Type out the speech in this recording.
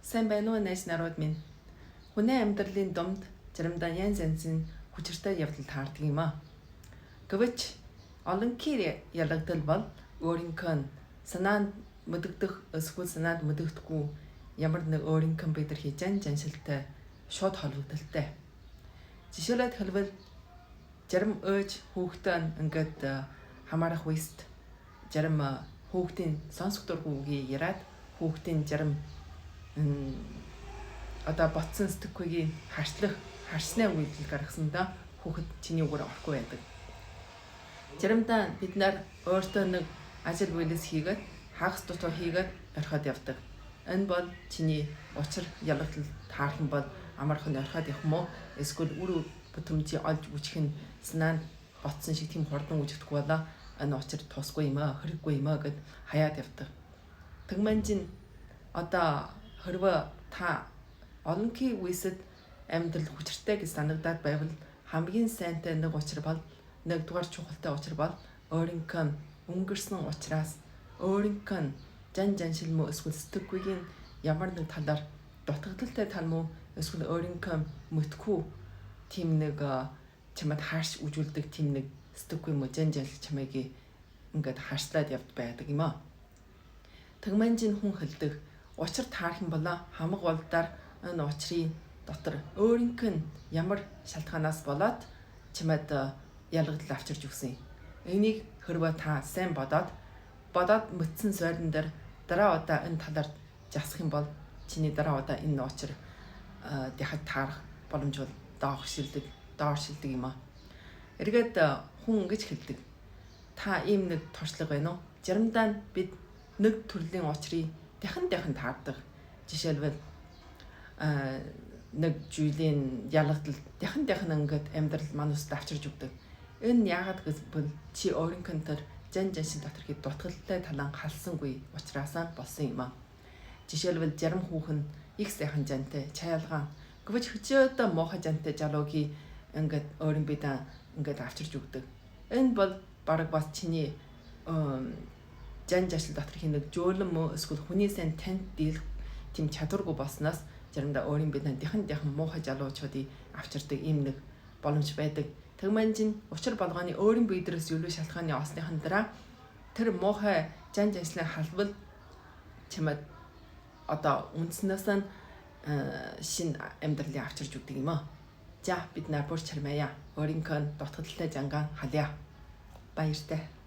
Сайн байна уу найз нарууд минь. Хүний амьдралын дунд заримдаа янз янзын хүчиртэй явдал таардаг юм аа. Гэвч олонхий ялгадал бол өөрийнхөө санаанд мэддэх эсвэл санаанд мэддэхгүй ямар нэг өөрийнхөө бидэрхий жаншилтай шууд холбогдолтой. Жишээлбэл хэлбэл зарим ээж хүүхдээ ингээд хамаарах үест зарим хүүхдийн сонсох дургүйг яриад хүүхдийн зарим ботсон сэтгэхүйг харсны үйлдэл гаргасандаа хүүхэд чиний үгээр орохгүй байдаг. Заримдаа бид нар өөртөө нэг ажил үйлс хийгээд хагас дутуу хийгээд орхиод явдаг. Энэ бол чиний учир ялгадал таархан бол амархан орхиод явах мó эсвэл үр бүтэмжийг олж үжих нь санаанд ботсон шиг тийм хурдан үжигдэхгүй болоо энэ учир тусгүй юм аа, хэрэггүй юм аа гэд хаяад явдаг. Тэгмэнжин хэрвээ та олонхий үеэсэд амьдрал хүчиртэй гэж санагдаад байвал хамгийн сайнтай нэг учир бол нэгдүгээр чухалтай учир бол өөрийнхөө өнгөрсөн учраас өөрийнхөө жаншил мө эсвэл сэтгэхүйгийн ямар нэг талаар дутагдaltaй тал мө эсвэл өөрийнхөө мэдхгүй тийм нэг чамд харш үжүүлдэг тийм нэг сэтгэхгүй мө жаншил чамайг ингээд харслаад явд байдаг юм аа. Тэгмэнжин хүн хэлдэг учир таарах юм болоо хамаг болдоор энэ учрын дотор өөрийнх нь ямар шалтгаанаас болоод чамд ялгадал авчирч өгсөн. Энийг хэрвээ та сайн бодоод мэдсэн сойрон дээр дараа удаа энэ талаар засах юм бол чиний дараа удаа энэ учир дахиад таарах боломж бол доор шилдэг юм аа. Эргээд хүн ингэж хэлдэг. Та ийм нэг туршлага байна уу? Заримдаа бид нэг төрлийн учрыг дахин таардаг. Жишээлбэл нэг зүйлийн ялгадал дахин ингээд амьдрал мануст авчирж өгдөг. Энэ яагаад гэвэл чи өөрийнхөө төр жаншил доторхий дутагдaltaй талан халсангүй учраас болсон юм аа. Жишээлбэл зарим хүүхэн их сайхан жантай чаялгаан гэвч хөчөөд муухай жантай жалуугийн ингээд өөрийн бидаа ингээд авчирж өгдөг. Энэ бол бараг бас чиний жаншил доторхий нэг жөөлөн мө эсвэл хүний сайн танд дийлэх тийм чадваргүй болсноос заримдаа өөрийн бидаа дахин муухай жалуучуудыг авчирдаг ийм нэг боломж байдаг. Тэгмэнжин учир болгоны өөрийн биедрээс юу шалтгааны осныхан дараа тэр муухай жаншилын халбал чамд үндснээс нь шинэ амьдралыг авчирж өгдөг юм аа. За бид нар бүр чармаяа өөрийнхөө дутагдaltaй жангаан халъя. Баяртай.